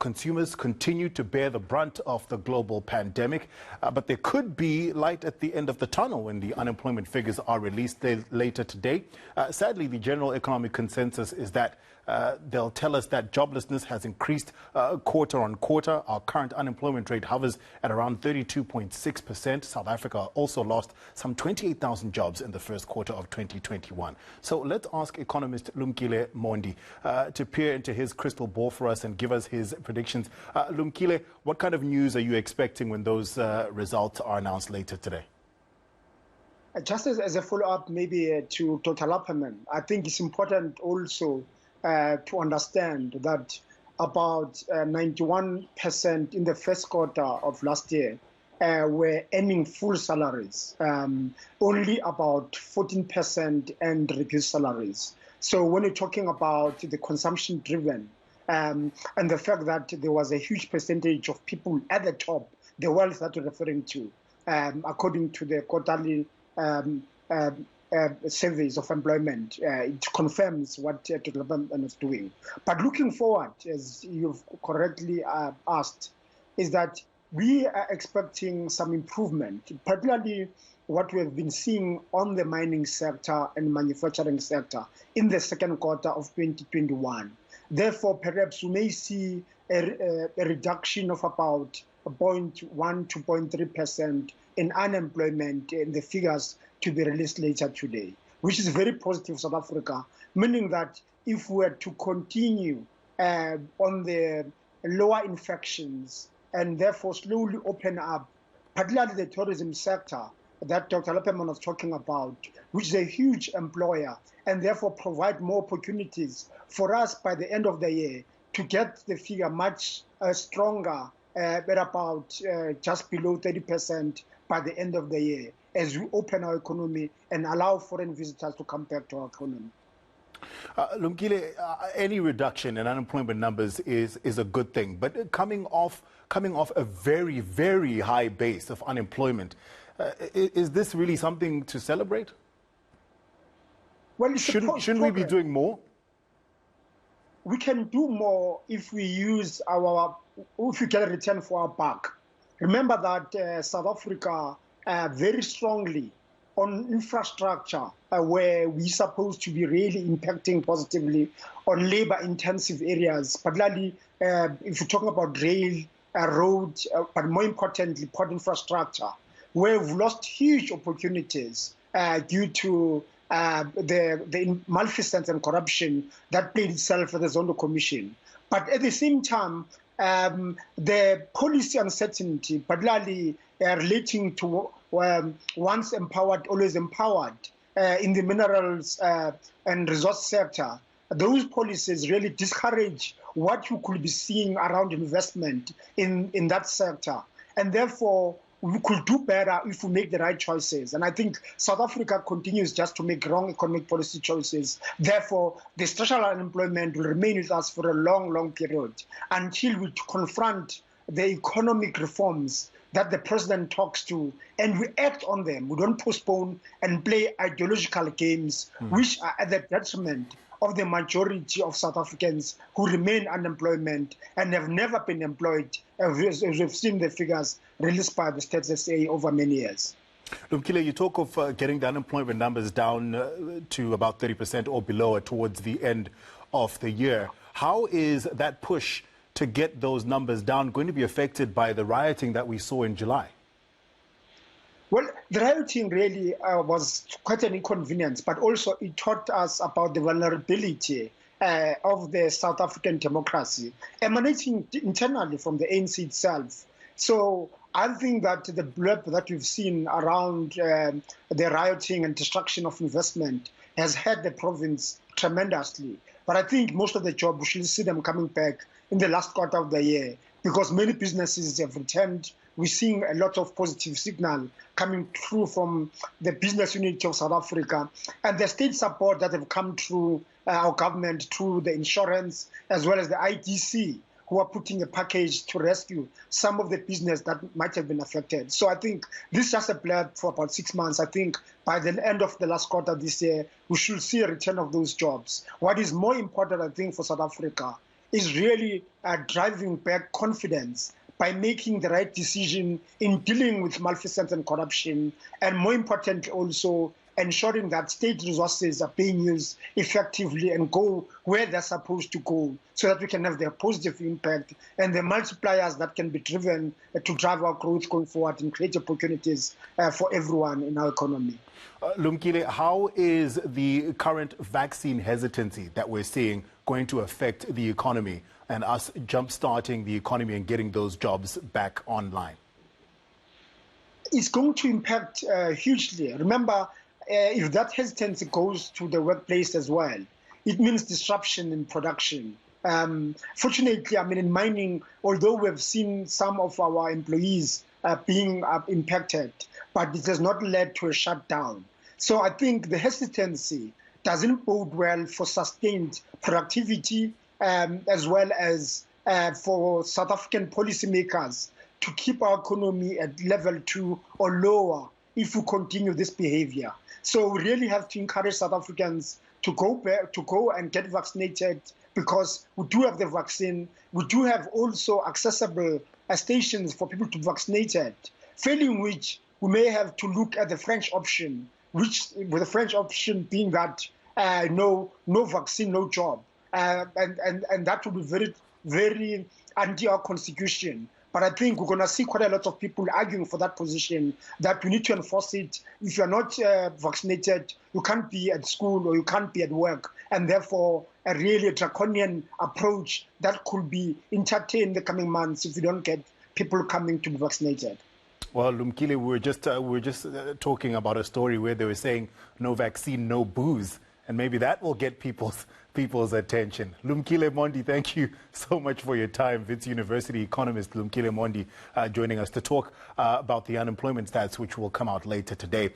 Consumers continue to bear the brunt of the global pandemic, but there could be light at the end of the tunnel when the unemployment figures are released later today. Sadly, the general economic consensus is that they'll tell us that joblessness has increased quarter on quarter. Our current unemployment rate hovers at around 32.6%. South Africa also lost some 28,000 jobs in the first quarter of 2021. So let's ask economist Lumkile Mondi to peer into his crystal ball for us and give us his predictions. Lumkile, what kind of news are you expecting when those results are announced later today? Just as a follow-up maybe to Dr. Lapperman, I think it's important also to understand that about 91% in the first quarter of last year were earning full salaries. Only about 14% earned reduced salaries. So when you're talking about the consumption-driven and the fact that there was a huge percentage of people at the top, the wealth that you're referring to, according to the quarterly surveys of employment, it confirms what development is doing. But looking forward, as you've correctly asked, is that we are expecting some improvement, particularly what we have been seeing on the mining sector and manufacturing sector in the second quarter of 2021. Therefore, perhaps we may see a reduction of about 0.1 to 0.3% in unemployment in the figures to be released later today, which is very positive for South Africa, meaning that if we were to continue on the lower infections and therefore slowly open up, particularly the tourism sector that Dr. Lapperman was talking about, which is a huge employer, and therefore provide more opportunities for us by the end of the year to get the figure much stronger, at about just below 30% by the end of the year, as we open our economy and allow foreign visitors to come back to our economy. Lumkile, any reduction in unemployment numbers is a good thing, but coming off a very, very high base of unemployment, is this really something to celebrate? Well, shouldn't we be doing more? We can do more if we use if we get a return for our buck. Remember that South Africa very strongly on infrastructure, where we're supposed to be really impacting positively on labor-intensive areas, particularly if you're talking about rail, road, but more importantly, port infrastructure, where we've lost huge opportunities due to the malfeasance and corruption that played itself at the Zondo Commission. But at the same time, the policy uncertainty, particularly relating to once empowered, always empowered in the minerals and resource sector, those policies really discourage what you could be seeing around investment in that sector. And therefore, we could do better if we make the right choices. And I think South Africa continues just to make wrong economic policy choices. Therefore, the structural unemployment will remain with us for a long, long period until we confront the economic reforms that the president talks to and we act on them. We don't postpone and play ideological games, which are at the detriment of the majority of South Africans who remain unemployed and have never been employed, as we've seen the figures released by the Stats SA over many years. Lumkile, you talk of getting the unemployment numbers down to about 30% or below towards the end of the year. How is that push to get those numbers down going to be affected by the rioting that we saw in July? Well, the rioting really was quite an inconvenience, but also it taught us about the vulnerability of the South African democracy, emanating internally from the ANC itself. So I think that the blip that we've seen around the rioting and destruction of investment has hurt the province tremendously. But I think most of the jobs, we should see them coming back in the last quarter of the year because many businesses have returned. We're seeing a lot of positive signal coming through from the business unit of South Africa and the state support that have come through our government through the insurance as well as the IDC, who are putting a package to rescue some of the business that might have been affected. So I think this is just a blip for about 6 months. I think by the end of the last quarter this year, we should see a return of those jobs. What is more important, I think, for South Africa is really driving back confidence by making the right decision in dealing with malfeasance and corruption, and more importantly also ensuring that state resources are being used effectively and go where they're supposed to go, so that we can have their positive impact and the multipliers that can be driven to drive our growth going forward and create opportunities for everyone in our economy. Lumkile, how is the current vaccine hesitancy that we're seeing going to affect the economy and us jump-starting the economy and getting those jobs back online? It's going to impact hugely. Remember, if that hesitancy goes to the workplace as well, it means disruption in production. Fortunately, I mean, in mining, although we've seen some of our employees being impacted, but it has not led to a shutdown. So I think the hesitancy doesn't bode well for sustained productivity, as well as for South African policymakers to keep our economy at level 2 or lower if we continue this behavior. So we really have to encourage South Africans to go and get vaccinated, because we do have the vaccine. We do have also accessible stations for people to be vaccinated, failing which we may have to look at the French option, which with the French option being that no vaccine, no job. And that would be very, very anti our constitution. But I think we're going to see quite a lot of people arguing for that position, that we need to enforce it. If you're not vaccinated, you can't be at school or you can't be at work. And therefore, a really draconian approach that could be entertained in the coming months if we don't get people coming to be vaccinated. Well, Lumkile, we were just talking about a story where they were saying no vaccine, no booze. And maybe that will get people's attention. Lumkile Mondi, thank you so much for your time. Wits University economist Lumkile Mondi joining us to talk about the unemployment stats, which will come out later today.